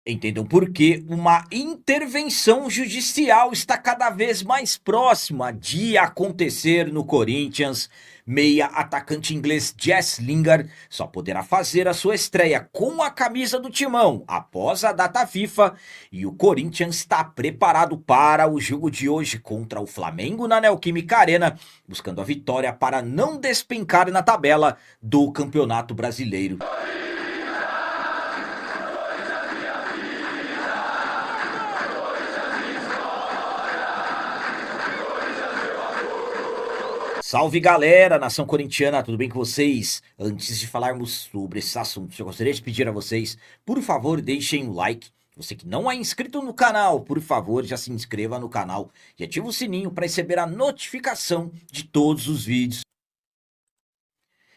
Entendam por que uma intervenção judicial está cada vez mais próxima de acontecer no Corinthians. Meia atacante inglês Jess Lingard só poderá fazer a sua estreia com a camisa do Timão após a data FIFA, e o Corinthians está preparado para o jogo de hoje contra o Flamengo na Neoquímica Arena, buscando a vitória para não despencar na tabela do Campeonato Brasileiro. Salve galera, nação corintiana, tudo bem com vocês? Antes de falarmos sobre esses assuntos, eu gostaria de pedir a vocês, por favor, deixem o like. Você que não é inscrito no canal, por favor, já se inscreva no canal e ative o sininho para receber a notificação de todos os vídeos.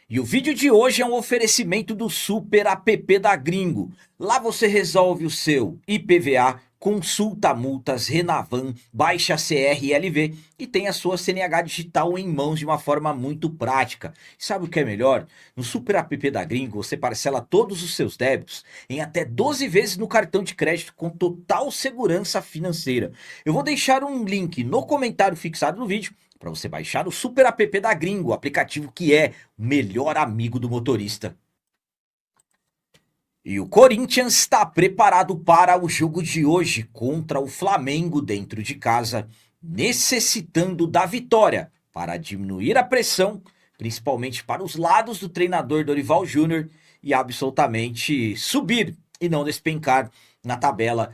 E o vídeo de hoje é um oferecimento do Super App da Gringo. Lá você resolve o seu IPVA, consulta multas, Renavan, baixa CRLV e tem a sua CNH digital em mãos de uma forma muito prática. Sabe o que é melhor? No Super App da Gringo você parcela todos os seus débitos em até 12 vezes no cartão de crédito com total segurança financeira. Eu vou deixar um link no comentário fixado no vídeo para você baixar o Super App da Gringo, o aplicativo que é o melhor amigo do motorista. E o Corinthians está preparado para o jogo de hoje contra o Flamengo dentro de casa, necessitando da vitória para diminuir a pressão, principalmente para os lados do treinador Dorival Júnior, e absolutamente subir e não despencar na tabela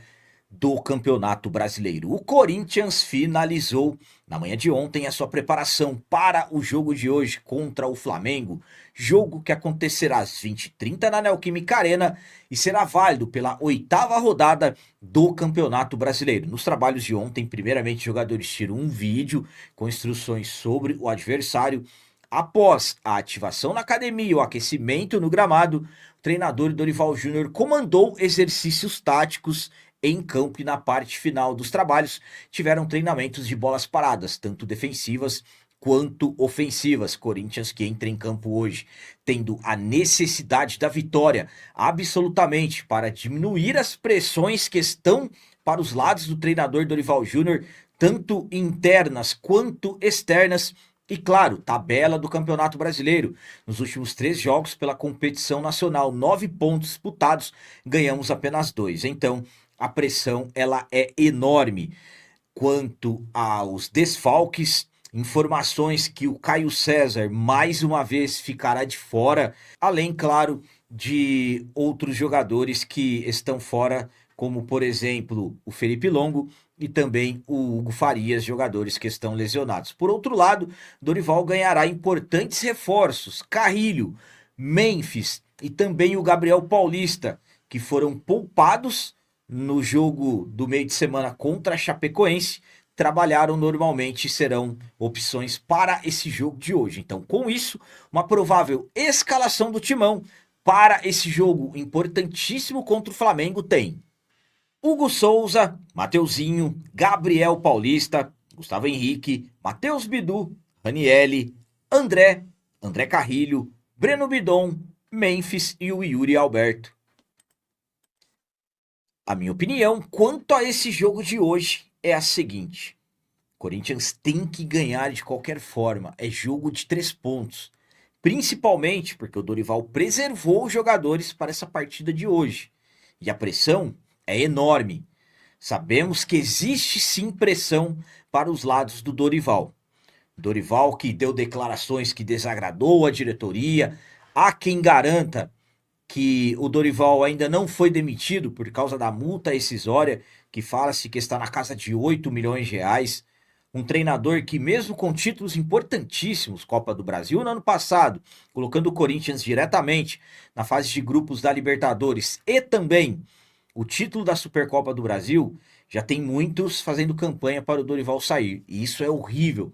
do Campeonato Brasileiro. O Corinthians finalizou na manhã de ontem a sua preparação para o jogo de hoje contra o Flamengo, jogo que acontecerá às 20h30 na Neoquímica Arena e será válido pela 8ª rodada do Campeonato Brasileiro. Nos trabalhos de ontem, primeiramente, os jogadores tiram um vídeo com instruções sobre o adversário. Após a ativação na academia e o aquecimento no gramado, o treinador Dorival Júnior comandou exercícios táticos em campo, e na parte final dos trabalhos tiveram treinamentos de bolas paradas, tanto defensivas quanto ofensivas. Corinthians que entra em campo hoje tendo a necessidade da vitória absolutamente para diminuir as pressões que estão para os lados do treinador Dorival Júnior, tanto internas quanto externas. E claro, tabela do Campeonato Brasileiro. Nos últimos 3 jogos pela competição nacional, 9 pontos disputados, ganhamos apenas 2. Então, a pressão ela é enorme. Quanto aos desfalques, informações que o Caio César mais uma vez ficará de fora, além, claro, de outros jogadores que estão fora, como por exemplo o Felipe Longo e também o Hugo Farias, jogadores que estão lesionados. Por outro lado, Dorival ganhará importantes reforços, Carrilho, Memphis e também o Gabriel Paulista, que foram poupados no jogo do meio de semana contra a Chapecoense, trabalharam normalmente e serão opções para esse jogo de hoje. Então, com isso, uma provável escalação do Timão para esse jogo importantíssimo contra o Flamengo tem Hugo Souza, Mateuzinho, Gabriel Paulista, Gustavo Henrique, Matheus Bidu, Ranielli, André Carrilho, Breno Bidon, Memphis e o Yuri Alberto. A minha opinião quanto a esse jogo de hoje é a seguinte: Corinthians tem que ganhar de qualquer forma, é jogo de 3 pontos. Principalmente porque o Dorival preservou os jogadores para essa partida de hoje. E a pressão é enorme. Sabemos que existe sim pressão para os lados do Dorival. Dorival que deu declarações que desagradou a diretoria. Há quem garanta que o Dorival ainda não foi demitido por causa da multa rescisória, que fala-se que está na casa de 8 milhões de reais. Um treinador que, mesmo com títulos importantíssimos, Copa do Brasil no ano passado, colocando o Corinthians diretamente na fase de grupos da Libertadores e também o título da Supercopa do Brasil, já tem muitos fazendo campanha para o Dorival sair. E isso é horrível.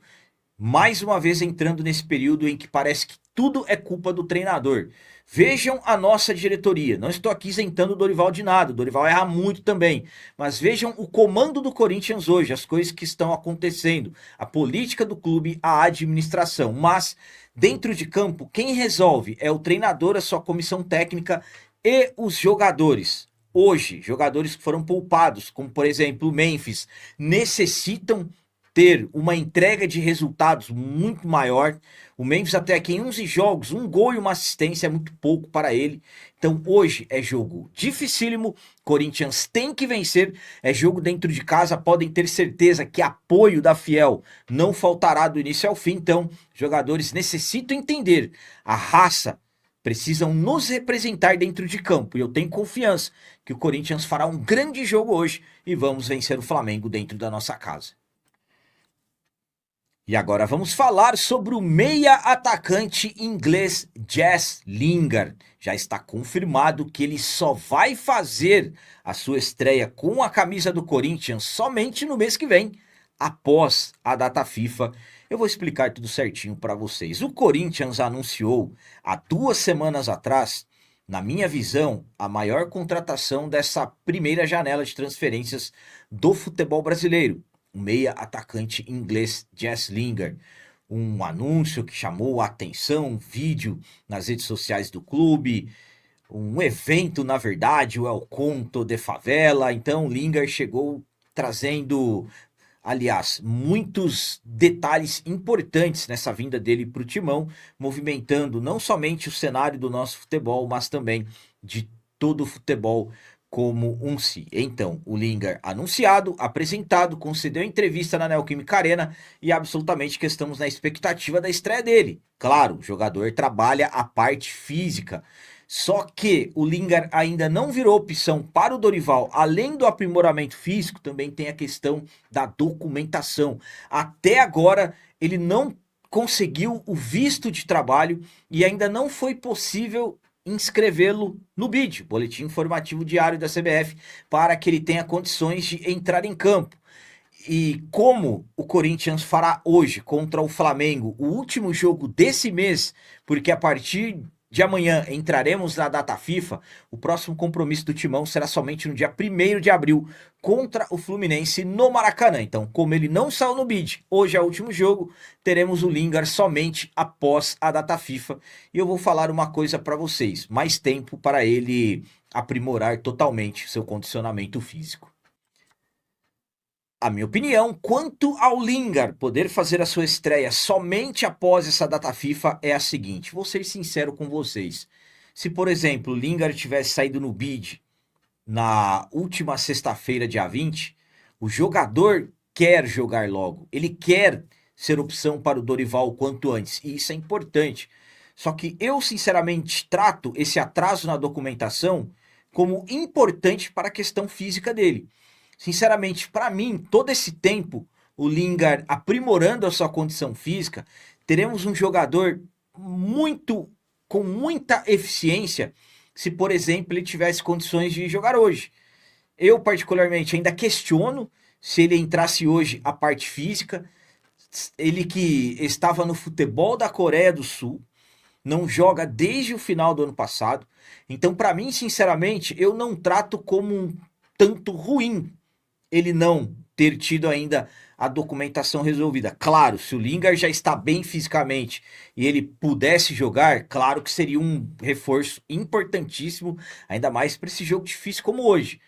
Mais uma vez entrando nesse período em que parece que tudo é culpa do treinador. Vejam a nossa diretoria. Não estou aqui isentando o Dorival de nada. O Dorival erra muito também. Mas vejam o comando do Corinthians hoje, as coisas que estão acontecendo, a política do clube, a administração. Mas dentro de campo, quem resolve é o treinador, a sua comissão técnica e os jogadores. hoje, jogadores que foram poupados, como por exemplo o Memphis, necessitam ter uma entrega de resultados muito maior. O Memphis até aqui em 11 jogos, um gol e uma assistência é muito pouco para ele. Então hoje é jogo dificílimo, Corinthians tem que vencer, é jogo dentro de casa, podem ter certeza que apoio da Fiel não faltará do início ao fim. Então jogadores necessitam entender a raça, precisam nos representar dentro de campo. E eu tenho confiança que o Corinthians fará um grande jogo hoje e vamos vencer o Flamengo dentro da nossa casa. E agora vamos falar sobre o meia atacante inglês Jess Lingard. Já está confirmado que ele só vai fazer a sua estreia com a camisa do Corinthians somente no mês que vem, após a data FIFA. Eu vou explicar tudo certinho para vocês. O Corinthians anunciou há 2 semanas atrás, na minha visão, a maior contratação dessa primeira janela de transferências do futebol brasileiro. O meia atacante inglês Jess Lingard. Um anúncio que chamou a atenção, um vídeo nas redes sociais do clube, um evento, na verdade, o El Conto de Favela. Então, Lingard chegou trazendo, aliás, muitos detalhes importantes nessa vinda dele para o Timão, movimentando não somente o cenário do nosso futebol, mas também de todo o futebol como um si. Então, o Lingard anunciado, apresentado, concedeu entrevista na Neoquímica Arena e absolutamente que estamos na expectativa da estreia dele. Claro, o jogador trabalha a parte física, só que o Lingard ainda não virou opção para o Dorival. Além do aprimoramento físico, também tem a questão da documentação. Até agora, ele não conseguiu o visto de trabalho e ainda não foi possível inscrevê-lo no BID, Boletim Informativo Diário da CBF, para que ele tenha condições de entrar em campo. E como o Corinthians fará hoje contra o Flamengo, o último jogo desse mês, porque a partir de amanhã entraremos na data FIFA, o próximo compromisso do Timão será somente no dia 1º de abril contra o Fluminense no Maracanã. Então, como ele não saiu no bid, hoje é o último jogo, teremos o Lingard somente após a data FIFA. E eu vou falar uma coisa para vocês, mais tempo para ele aprimorar totalmente seu condicionamento físico. A minha opinião, quanto ao Lingard poder fazer a sua estreia somente após essa data FIFA é a seguinte, vou ser sincero com vocês. Se, por exemplo, o Lingard tivesse saído no bid na última sexta-feira, dia 20, o jogador quer jogar logo, ele quer ser opção para o Dorival o quanto antes, e isso é importante. Só que eu, sinceramente, trato esse atraso na documentação como importante para a questão física dele. Sinceramente, para mim, todo esse tempo, o Lingard aprimorando a sua condição física, teremos um jogador com muita eficiência, se, por exemplo, ele tivesse condições de jogar hoje. Eu, particularmente, ainda questiono se ele entrasse hoje a parte física. Ele que estava no futebol da Coreia do Sul, não joga desde o final do ano passado. Então, para mim, sinceramente, eu não trato como um tanto ruim ele não ter tido ainda a documentação resolvida. Claro, se o Lingard já está bem fisicamente e ele pudesse jogar, claro que seria um reforço importantíssimo, ainda mais para esse jogo difícil como hoje.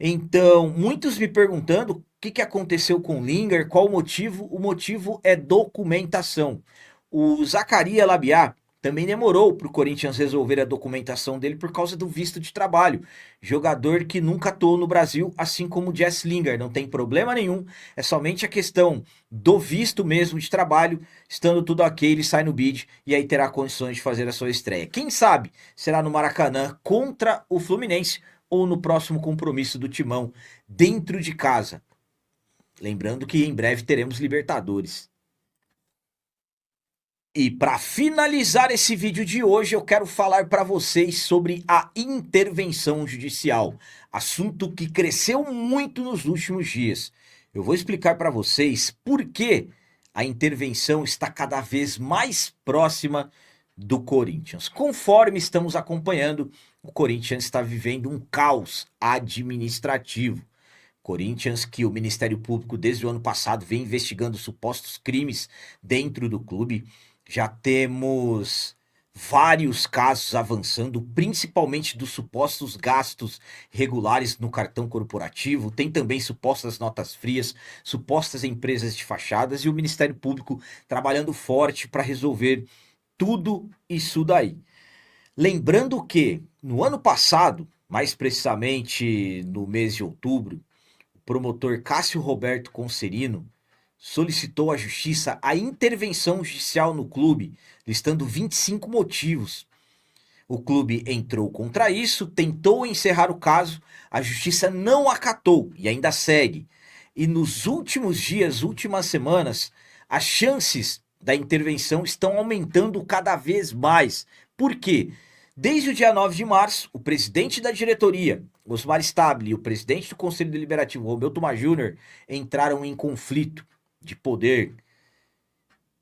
Então, muitos me perguntando o que aconteceu com o Lingard, qual o motivo? O motivo é documentação. O Zaccaria Labiat também demorou para o Corinthians resolver a documentação dele por causa do visto de trabalho. Jogador que nunca atuou no Brasil, assim como o Jess Lingard, não tem problema nenhum, é somente a questão do visto mesmo de trabalho. Estando tudo ok, ele sai no bid e aí terá condições de fazer a sua estreia. Quem sabe será no Maracanã contra o Fluminense ou no próximo compromisso do Timão dentro de casa. Lembrando que em breve teremos Libertadores. E para finalizar esse vídeo de hoje, eu quero falar para vocês sobre a intervenção judicial, assunto que cresceu muito nos últimos dias. Eu vou explicar para vocês por que a intervenção está cada vez mais próxima do Corinthians. Conforme estamos acompanhando, o Corinthians está vivendo um caos administrativo. Corinthians, que o Ministério Público desde o ano passado vem investigando supostos crimes dentro do clube. Já temos vários casos avançando, principalmente dos supostos gastos regulares no cartão corporativo. Tem também supostas notas frias, supostas empresas de fachadas e o Ministério Público trabalhando forte para resolver tudo isso daí. Lembrando que no ano passado, mais precisamente no mês de outubro, o promotor Cássio Roberto Concerino solicitou à justiça a intervenção judicial no clube, listando 25 motivos. O clube entrou contra isso, tentou encerrar o caso, a justiça não acatou e ainda segue. E nos últimos dias, últimas semanas, as chances da intervenção estão aumentando cada vez mais. Por quê? Desde o dia 9 de março, o presidente da diretoria, Osmar Stabile, e o presidente do Conselho Deliberativo, Romeu Thoma Júnior, entraram em conflito de poder.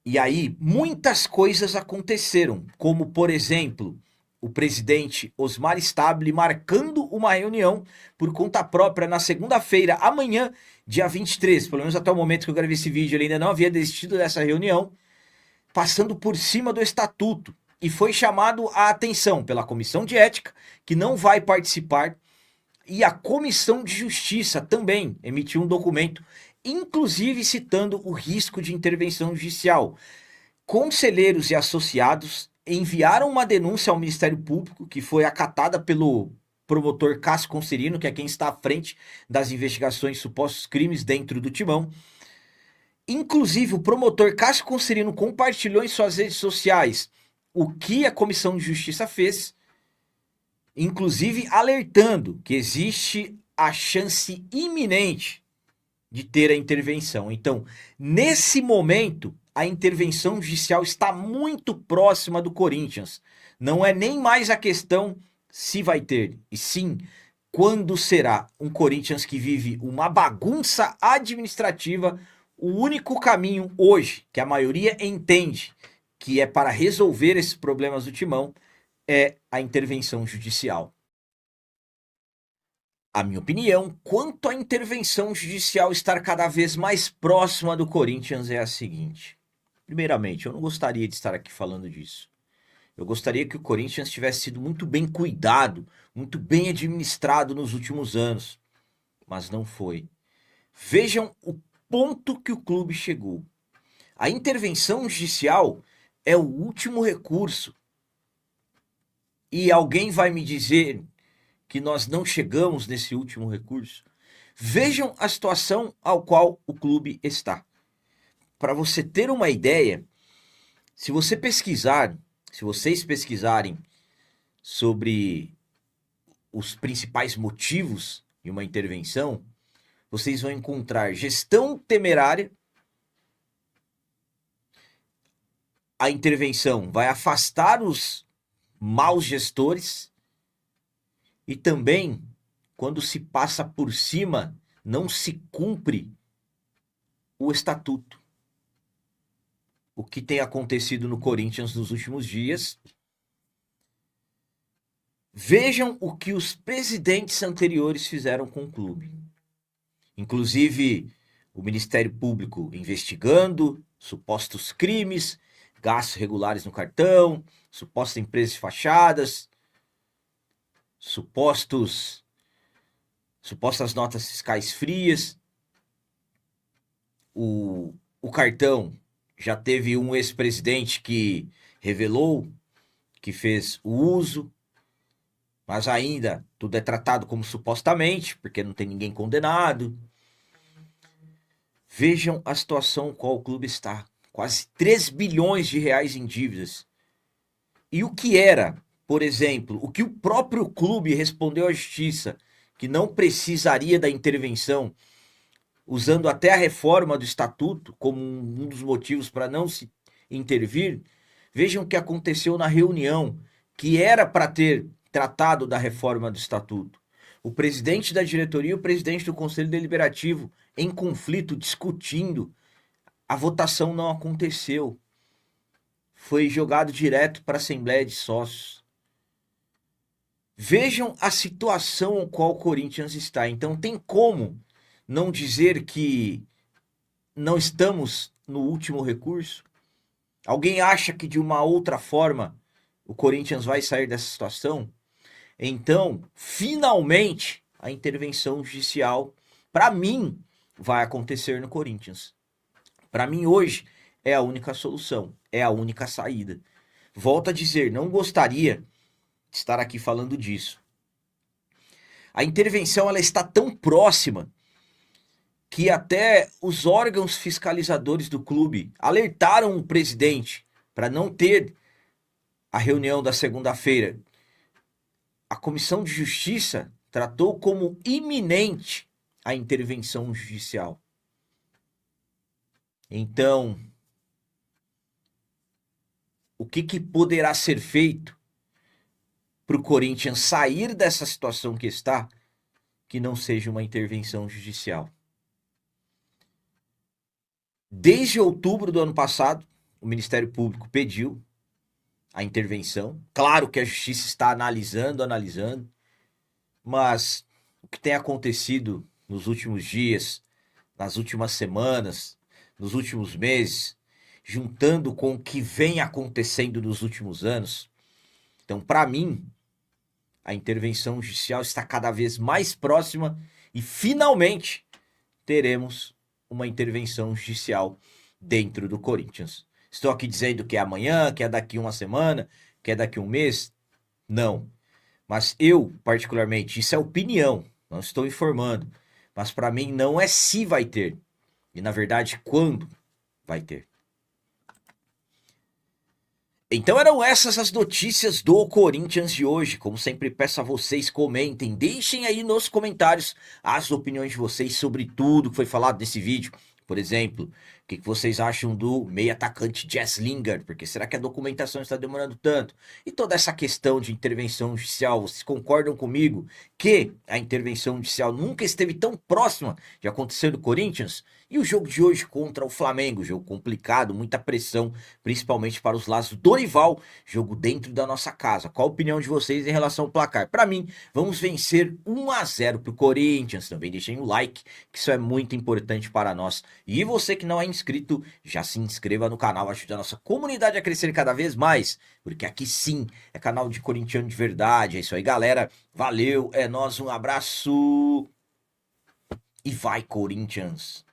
E aí, muitas coisas aconteceram, como, por exemplo, o presidente Osmar Stabile marcando uma reunião por conta própria na segunda-feira, amanhã, dia 23. Pelo menos até o momento que eu gravei esse vídeo, ele ainda não havia desistido dessa reunião, passando por cima do estatuto. E foi chamado a atenção pela comissão de ética, que não vai participar, e a comissão de justiça também emitiu um documento, inclusive citando o risco de intervenção judicial. Conselheiros e associados enviaram uma denúncia ao Ministério Público, que foi acatada pelo promotor Cássio Concerino, que é quem está à frente das investigações de supostos crimes dentro do Timão. Inclusive, o promotor Cássio Concerino compartilhou em suas redes sociais o que a Comissão de Justiça fez, inclusive alertando que existe a chance iminente de ter a intervenção. Então, nesse momento, a intervenção judicial está muito próxima do Corinthians. Não é nem mais a questão se vai ter, e sim quando será. Um Corinthians que vive uma bagunça administrativa. O único caminho hoje que a maioria entende que é para resolver esses problemas do Timão é a intervenção judicial. A minha opinião quanto à intervenção judicial estar cada vez mais próxima do Corinthians é a seguinte. Primeiramente, eu não gostaria de estar aqui falando disso. Eu gostaria que o Corinthians tivesse sido muito bem cuidado, muito bem administrado nos últimos anos, mas não foi. Vejam o ponto que o clube chegou. A intervenção judicial é o último recurso. E alguém vai me dizer que nós não chegamos nesse último recurso? Vejam a situação ao qual o clube está. Para você ter uma ideia, se você pesquisar, se vocês pesquisarem sobre os principais motivos de uma intervenção, vocês vão encontrar gestão temerária. A intervenção vai afastar os maus gestores e também, quando se passa por cima, não se cumpre o estatuto. O que tem acontecido no Corinthians nos últimos dias. Vejam o que os presidentes anteriores fizeram com o clube. Inclusive, o Ministério Público investigando supostos crimes, gastos regulares no cartão, supostas empresas de fachadas, supostas notas fiscais frias. O cartão já teve um ex-presidente que revelou que fez o uso, mas ainda tudo é tratado como supostamente, porque não tem ninguém condenado. Vejam a situação em qual o clube está. Quase 3 bilhões de reais em dívidas. E o que era, por exemplo, o que o próprio clube respondeu à justiça, que não precisaria da intervenção, usando até a reforma do estatuto como um dos motivos para não se intervir. Vejam o que aconteceu na reunião, que era para ter tratado da reforma do estatuto. O presidente da diretoria e o presidente do Conselho Deliberativo em conflito, discutindo. A votação não aconteceu. Foi jogado direto para a Assembleia de Sócios. Vejam a situação em qual o Corinthians está. Então tem como não dizer que não estamos no último recurso? Alguém acha que de uma outra forma o Corinthians vai sair dessa situação, então, finalmente, a intervenção judicial, para mim, vai acontecer no Corinthians. Para mim, hoje, é a única solução, é a única saída. Volto a dizer, não gostaria de estar aqui falando disso. A intervenção ela está tão próxima que até os órgãos fiscalizadores do clube alertaram o presidente para não ter a reunião da segunda-feira. A Comissão de Justiça tratou como iminente a intervenção judicial. Então, o que poderá ser feito para o Corinthians sair dessa situação que está, que não seja uma intervenção judicial? Desde outubro do ano passado, o Ministério Público pediu a intervenção. Claro que a Justiça está analisando, mas o que tem acontecido nos últimos dias, nas últimas semanas, nos últimos meses, juntando com o que vem acontecendo nos últimos anos, então, para mim, a intervenção judicial está cada vez mais próxima e, finalmente, teremos uma intervenção judicial dentro do Corinthians. Estou aqui dizendo que é amanhã, que é daqui uma semana, que é daqui um mês? Não. Mas eu, particularmente, isso é opinião, não estou informando. Mas para mim não é se vai ter, e na verdade quando vai ter. Então eram essas as notícias do Corinthians de hoje. Como sempre peço a vocês, comentem, deixem aí nos comentários as opiniões de vocês sobre tudo que foi falado nesse vídeo. Por exemplo, o que vocês acham do meio atacante Jess Lingard? Porque será que a documentação está demorando tanto? E toda essa questão de intervenção judicial, vocês concordam comigo que a intervenção judicial nunca esteve tão próxima de acontecer no Corinthians? E o jogo de hoje contra o Flamengo, jogo complicado, muita pressão, principalmente para os lados do Dorival, jogo dentro da nossa casa. Qual a opinião de vocês em relação ao placar? Para mim, vamos vencer 1-0 para o Corinthians. Também deixem o like, que isso é muito importante para nós. E você que não é inscrito, já se inscreva no canal, ajude a nossa comunidade a crescer cada vez mais, porque aqui sim é canal de corintiano de verdade. É isso aí, galera. Valeu, é nóis, um abraço e vai, Corinthians!